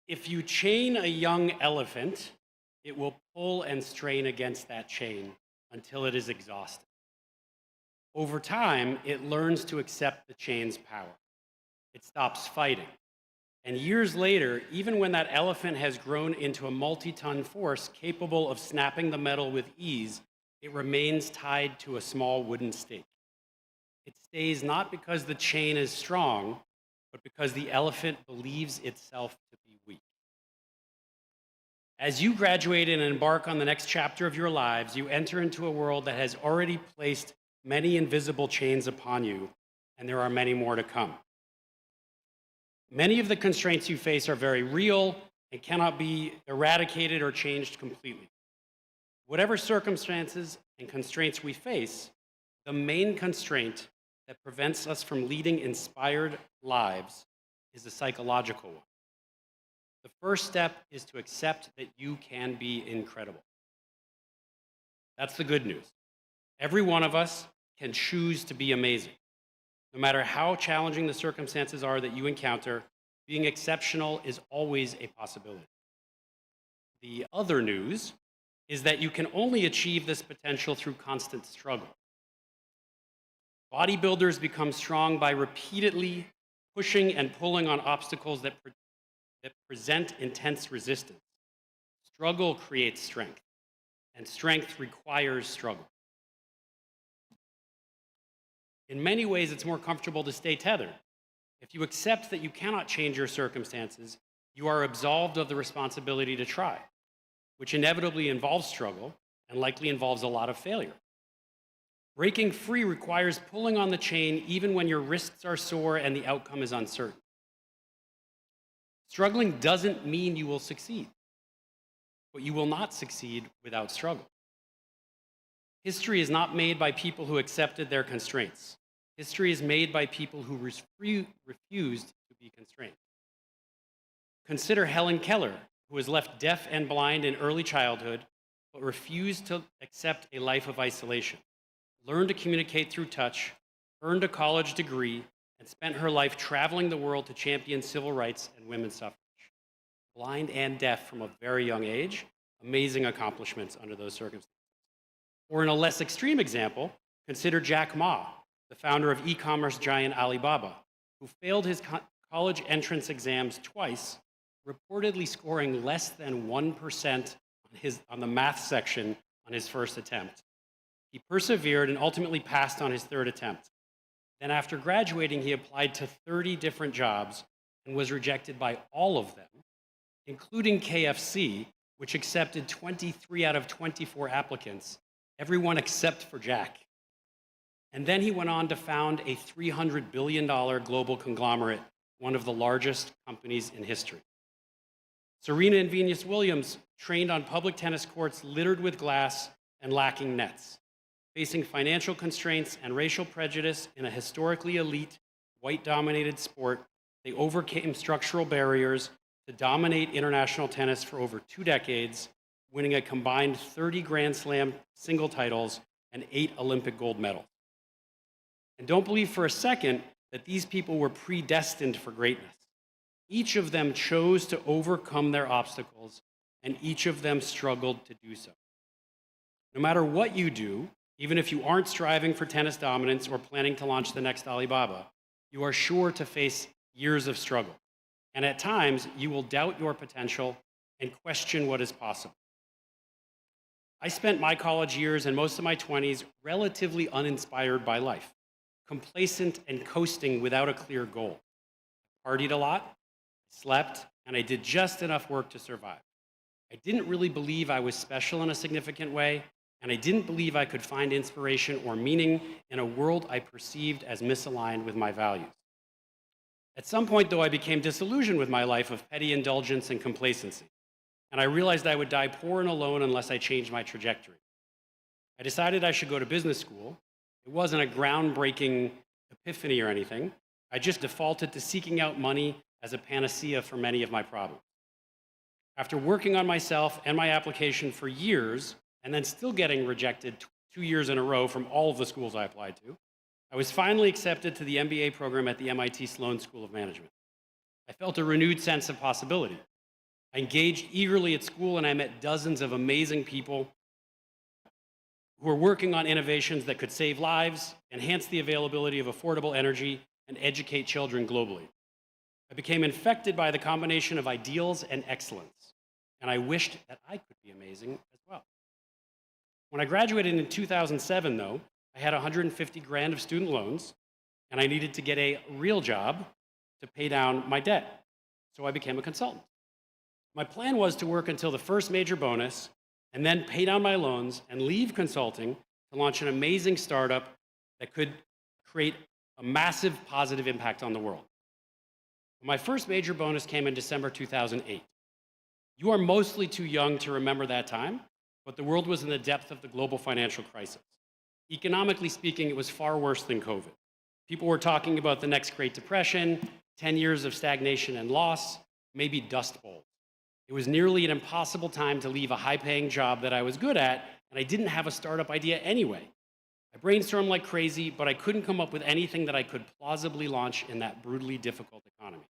If you chain a young elephant, it will pull and strain against that chain until it is exhausted. Over time, it learns to accept the chain's power. It stops fighting. And years later, even when that elephant has grown into a multi-ton force capable of snapping the metal with ease, it remains tied to a small wooden stake. It stays not because the chain is strong, but because the elephant believes itself to be weak. As you graduate and embark on the next chapter of your lives, you enter into a world that has already placed many invisible chains upon you, and there are many more to come. Many of the constraints you face are very real and cannot be eradicated or changed completely. Whatever circumstances and constraints we face, the main constraint that prevents us from leading inspired lives is a psychological one. The first step is to accept that you can be incredible. That's the good news. Every one of us can choose to be amazing. No matter how challenging the circumstances are that you encounter, being exceptional is always a possibility. The other news is that you can only achieve this potential through constant struggle. Bodybuilders become strong by repeatedly pushing and pulling on obstacles that present intense resistance. Struggle creates strength, and strength requires struggle. In many ways, it's more comfortable to stay tethered. If you accept that you cannot change your circumstances, you are absolved of the responsibility to try, which inevitably involves struggle and likely involves a lot of failure. Breaking free requires pulling on the chain even when your wrists are sore and the outcome is uncertain. Struggling doesn't mean you will succeed, but you will not succeed without struggle. History is not made by people who accepted their constraints. History is made by people who refused to be constrained. Consider Helen Keller, who was left deaf and blind in early childhood, but refused to accept a life of isolation, learned to communicate through touch, earned a college degree, and spent her life traveling the world to champion civil rights and women's suffrage. Blind and deaf from a very young age, amazing accomplishments under those circumstances. Or in a less extreme example, consider Jack Ma, the founder of e-commerce giant Alibaba, who failed his college entrance exams twice, reportedly scoring less than 1% on the math section on his first attempt. He persevered and ultimately passed on his third attempt. Then after graduating, he applied to 30 different jobs and was rejected by all of them, including KFC, which accepted 23 out of 24 applicants, everyone except for Jack. And then he went on to found a $300 billion global conglomerate, one of the largest companies in history. Serena and Venus Williams trained on public tennis courts littered with glass and lacking nets. Facing financial constraints and racial prejudice in a historically elite, white-dominated sport, they overcame structural barriers to dominate international tennis for over 2 decades, winning a combined 30 Grand Slam single titles and 8 Olympic gold medals. And don't believe for a second that these people were predestined for greatness. Each of them chose to overcome their obstacles, and each of them struggled to do so. No matter what you do, even if you aren't striving for tennis dominance or planning to launch the next Alibaba, you are sure to face years of struggle. And at times, you will doubt your potential and question what is possible. I spent my college years and most of my 20s relatively uninspired by life, complacent and coasting without a clear goal. I partied a lot, slept, and I did just enough work to survive. I didn't really believe I was special in a significant way, and I didn't believe I could find inspiration or meaning in a world I perceived as misaligned with my values. At some point, though, I became disillusioned with my life of petty indulgence and complacency, and I realized I would die poor and alone unless I changed my trajectory. I decided I should go to business school. It wasn't a groundbreaking epiphany or anything. I just defaulted to seeking out money as a panacea for many of my problems. After working on myself and my application for years, and then still getting rejected 2 years in a row from all of the schools I applied to, I was finally accepted to the MBA program at the MIT Sloan School of Management. I felt a renewed sense of possibility. I engaged eagerly at school, and I met dozens of amazing people who were working on innovations that could save lives, enhance the availability of affordable energy, and educate children globally. I became infected by the combination of ideals and excellence, and I wished that I could be amazing as well. When I graduated in 2007, though, I had 150 grand of student loans, and I needed to get a real job to pay down my debt. So I became a consultant. My plan was to work until the first major bonus, and then pay down my loans and leave consulting to launch an amazing startup that could create a massive positive impact on the world. My first major bonus came in December 2008. You are mostly too young to remember that time, but the world was in the depth of the global financial crisis. Economically speaking, it was far worse than COVID. People were talking about the next Great Depression, 10 years of stagnation and loss, maybe Dust Bowl. It was nearly an impossible time to leave a high-paying job that I was good at, and I didn't have a startup idea anyway. I brainstormed like crazy, but I couldn't come up with anything that I could plausibly launch in that brutally difficult economy.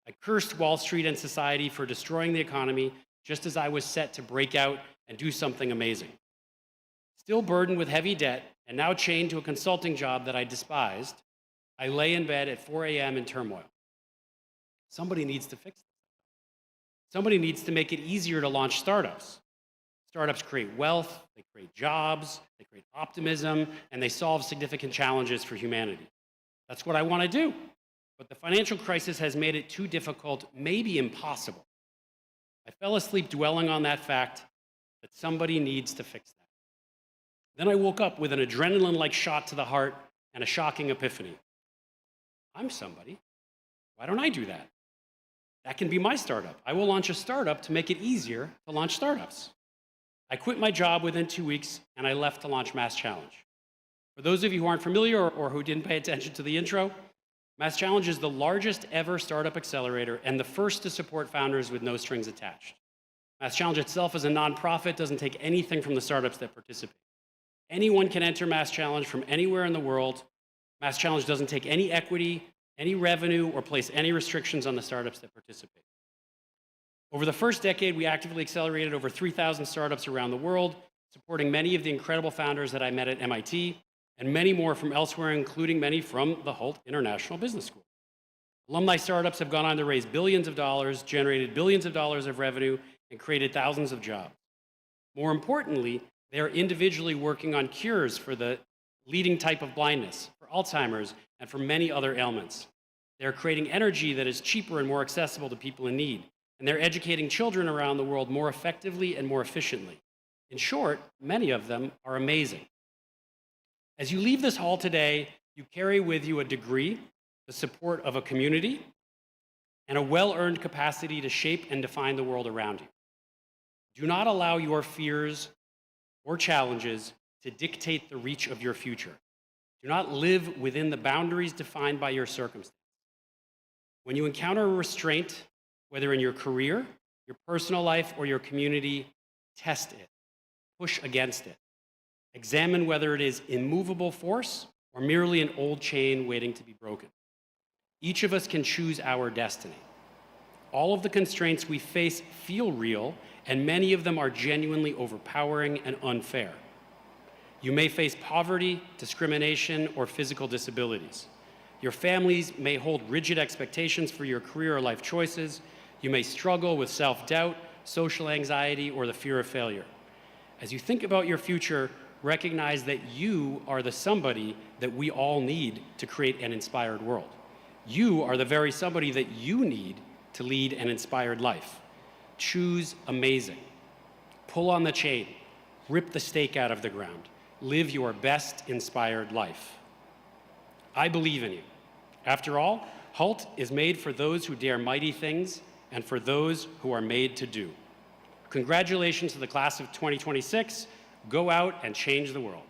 I cursed Wall Street and society for destroying the economy just as I was set to break out and do something amazing. Still burdened with heavy debt and now chained to a consulting job that I despised, I lay in bed at 4 a.m. in turmoil. Somebody needs to fix this. Somebody needs to make it easier to launch startups. Startups create wealth, they create jobs, they create optimism, and they solve significant challenges for humanity. That's what I want to do. But the financial crisis has made it too difficult, maybe impossible. I fell asleep dwelling on that fact that somebody needs to fix that. Then I woke up with an adrenaline-like shot to the heart and a shocking epiphany. I'm somebody. Why don't I do that? That can be my startup. I will launch a startup to make it easier to launch startups. I quit my job within 2 weeks, and I left to launch MassChallenge. For those of you who aren't familiar or who didn't pay attention to the intro, MassChallenge is the largest ever startup accelerator and the first to support founders with no strings attached. MassChallenge itself is a nonprofit, doesn't take anything from the startups that participate. Anyone can enter MassChallenge from anywhere in the world. MassChallenge doesn't take any equity, any revenue, or place any restrictions on the startups that participate. Over the first decade, we actively accelerated over 3,000 startups around the world, supporting many of the incredible founders that I met at MIT, and many more from elsewhere, including many from the Hult International Business School. Alumni startups have gone on to raise billions of dollars, generated billions of dollars of revenue, and created thousands of jobs. More importantly, they are individually working on cures for the leading type of blindness, for Alzheimer's, and for many other ailments. They are creating energy that is cheaper and more accessible to people in need, and they're educating children around the world more effectively and more efficiently. In short, many of them are amazing. As you leave this hall today, you carry with you a degree, the support of a community, and a well-earned capacity to shape and define the world around you. Do not allow your fears or challenges to dictate the reach of your future. Do not live within the boundaries defined by your circumstance. When you encounter a restraint, whether in your career, your personal life, or your community, test it. Push against it. Examine whether it is immovable force or merely an old chain waiting to be broken. Each of us can choose our destiny. All of the constraints we face feel real, and many of them are genuinely overpowering and unfair. You may face poverty, discrimination, or physical disabilities. Your families may hold rigid expectations for your career or life choices. You may struggle with self-doubt, social anxiety, or the fear of failure. As you think about your future, recognize that you are the somebody that we all need to create an inspired world. You are the very somebody that you need to lead an inspired life. Choose amazing. Pull on the chain. Rip the stake out of the ground. Live your best inspired life. I believe in you. After all, Hult is made for those who dare mighty things and for those who are made to do. Congratulations to the class of 2026. Go out and change the world.